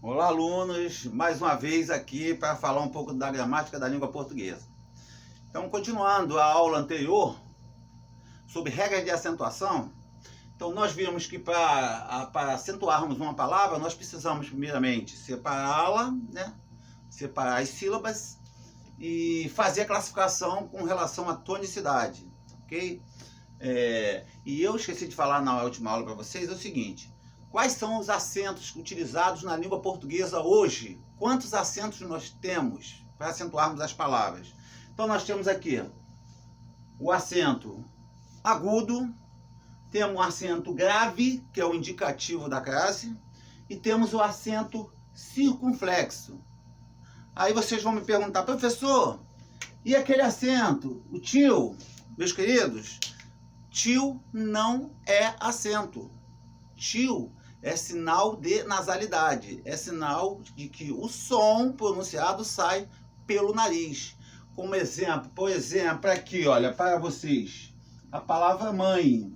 Olá, alunos, mais uma vez aqui para falar um pouco da gramática da língua portuguesa. Então, continuando a aula anterior sobre regras de acentuação, então nós vimos que para acentuarmos uma palavra, nós precisamos primeiramente separá-la, né? Separar as sílabas e fazer a classificação com relação à tonicidade, ok? E eu esqueci de falar na última aula para vocês o seguinte: quais são os acentos utilizados na língua portuguesa hoje? Quantos acentos nós temos para acentuarmos as palavras? Então nós temos aqui o acento agudo, temos o acento grave, que é o indicativo da classe, e temos o acento circunflexo. Aí vocês vão me perguntar: professor, e aquele acento, o tio? Meus queridos, tio não é acento. Tio é sinal de nasalidade, é sinal de que o som pronunciado sai pelo nariz. Como exemplo, por exemplo, aqui, olha, para vocês, a palavra mãe.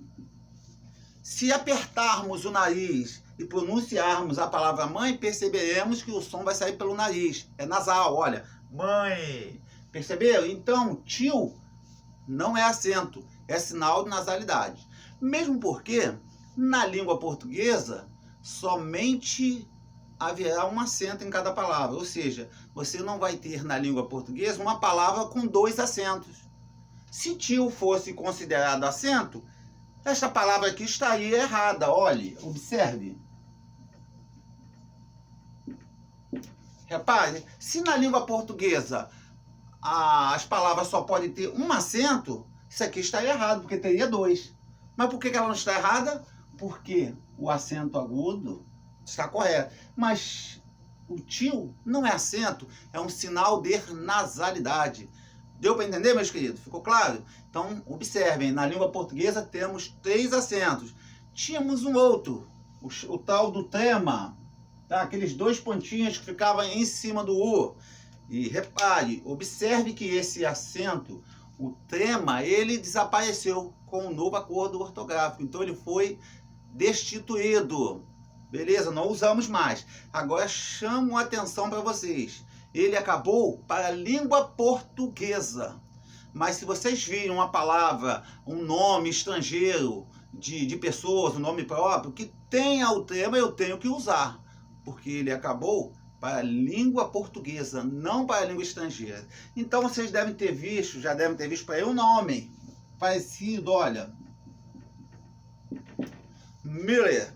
Se apertarmos o nariz e pronunciarmos a palavra mãe, perceberemos que o som vai sair pelo nariz. É nasal, olha, mãe. Perceberam? Então, tio não é acento, é sinal de nasalidade. Mesmo porque, na língua portuguesa, somente haverá um acento em cada palavra. Ou seja, você não vai ter na língua portuguesa uma palavra com dois acentos. Se tio fosse considerado acento, esta palavra aqui estaria errada. Olhe, observe. Repare, se na língua portuguesa as palavras só podem ter um acento, isso aqui está errado, porque teria dois. Mas por que ela não está errada? Porque o acento agudo está correto. Mas o tio não é acento, é um sinal de nasalidade. Deu para entender, meus queridos? Ficou claro? Então, observem, na língua portuguesa temos 3 acentos. Tínhamos um outro, o tal do trema, tá? Aqueles 2 pontinhos que ficavam em cima do U. E repare, observe que esse acento, o trema, ele desapareceu com o novo acordo ortográfico. Então ele foi destituído. Beleza? Não usamos mais. Agora chamo a atenção para vocês. Ele acabou para a língua portuguesa. Mas se vocês virem uma palavra, um nome estrangeiro de pessoas, um nome próprio, que tenha o trema, eu tenho que usar. Porque ele acabou para a língua portuguesa, não para a língua estrangeira. Então vocês devem ter visto, já devem ter visto para aí um nome parecido, olha. Miller.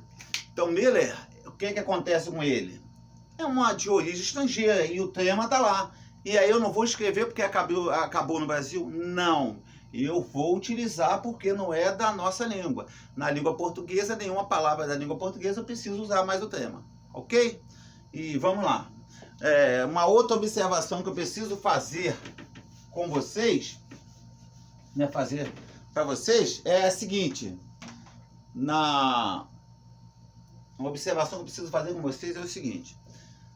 Então Miller, o que acontece com ele? É uma de origem estrangeira e o trema está lá. E aí eu não vou escrever porque acabou no Brasil? Não. Eu vou utilizar porque não é da nossa língua. Na língua portuguesa, nenhuma palavra da língua portuguesa eu preciso usar mais o trema. Ok? E vamos lá. Uma outra observação que eu preciso fazer com vocês, né, fazer para vocês, é a seguinte. Uma observação que eu preciso fazer com vocês é o seguinte.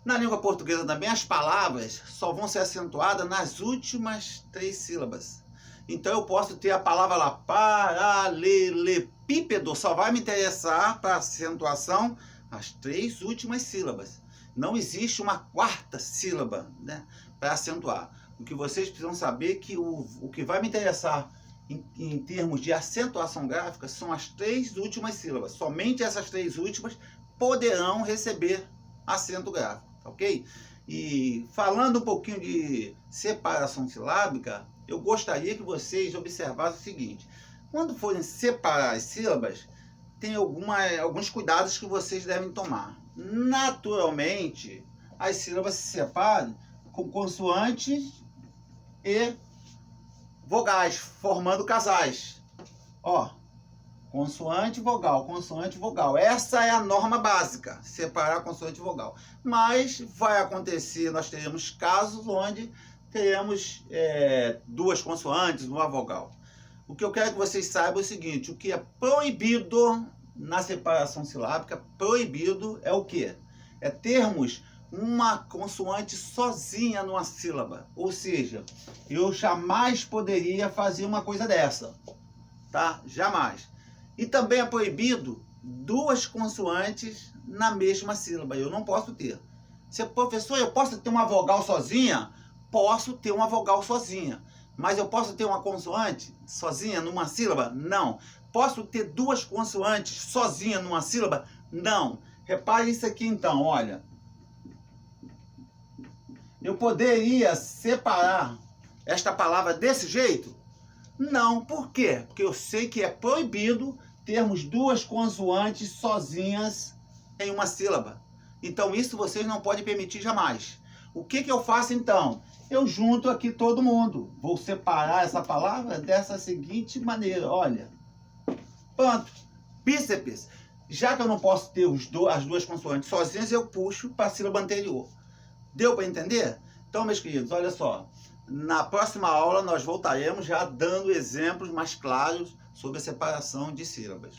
Na língua portuguesa também as palavras só vão ser acentuadas nas últimas 3 sílabas. Então eu posso ter a palavra lá, paralelepípedo, só vai me interessar para acentuação as 3 últimas sílabas. Não existe uma 4ª sílaba, né, para acentuar. O que vocês precisam saber é que o que vai me interessar em termos de acentuação gráfica são as 3 últimas sílabas. Somente essas 3 últimas poderão receber acento gráfico, ok? E falando um pouquinho de separação silábica, eu gostaria que vocês observassem o seguinte: quando forem separar as sílabas, tem alguns cuidados que vocês devem tomar. Naturalmente, as sílabas se separam com consoantes e vogais, formando casais. Ó, consoante, vogal, consoante, vogal. Essa é a norma básica, separar consoante e vogal. Mas vai acontecer, nós teremos casos onde teremos 2 consoantes, uma vogal. O que eu quero que vocês saibam é o seguinte: o que é proibido na separação silábica, proibido é o quê? É termos uma consoante sozinha numa sílaba. Ou seja, eu jamais poderia fazer uma coisa dessa, tá? Jamais. E também é proibido 2 consoantes na mesma sílaba. Eu não posso ter. Você, professor, eu posso ter uma vogal sozinha? Posso ter uma vogal sozinha. Mas eu posso ter uma consoante sozinha numa sílaba? Não. Posso ter duas consoantes sozinha numa sílaba? Não. Repare isso aqui então, olha. Eu poderia separar esta palavra desse jeito? Não. Por quê? Porque eu sei que é proibido termos duas consoantes sozinhas em uma sílaba. Então isso vocês não podem permitir jamais. O que eu faço então? Eu junto aqui todo mundo. Vou separar essa palavra dessa seguinte maneira, olha. Pronto. Bíceps. Já que eu não posso ter as duas consoantes sozinhas, eu puxo para a sílaba anterior. Deu para entender? Então, meus queridos, olha só. Na próxima aula nós voltaremos já dando exemplos mais claros sobre a separação de sílabas.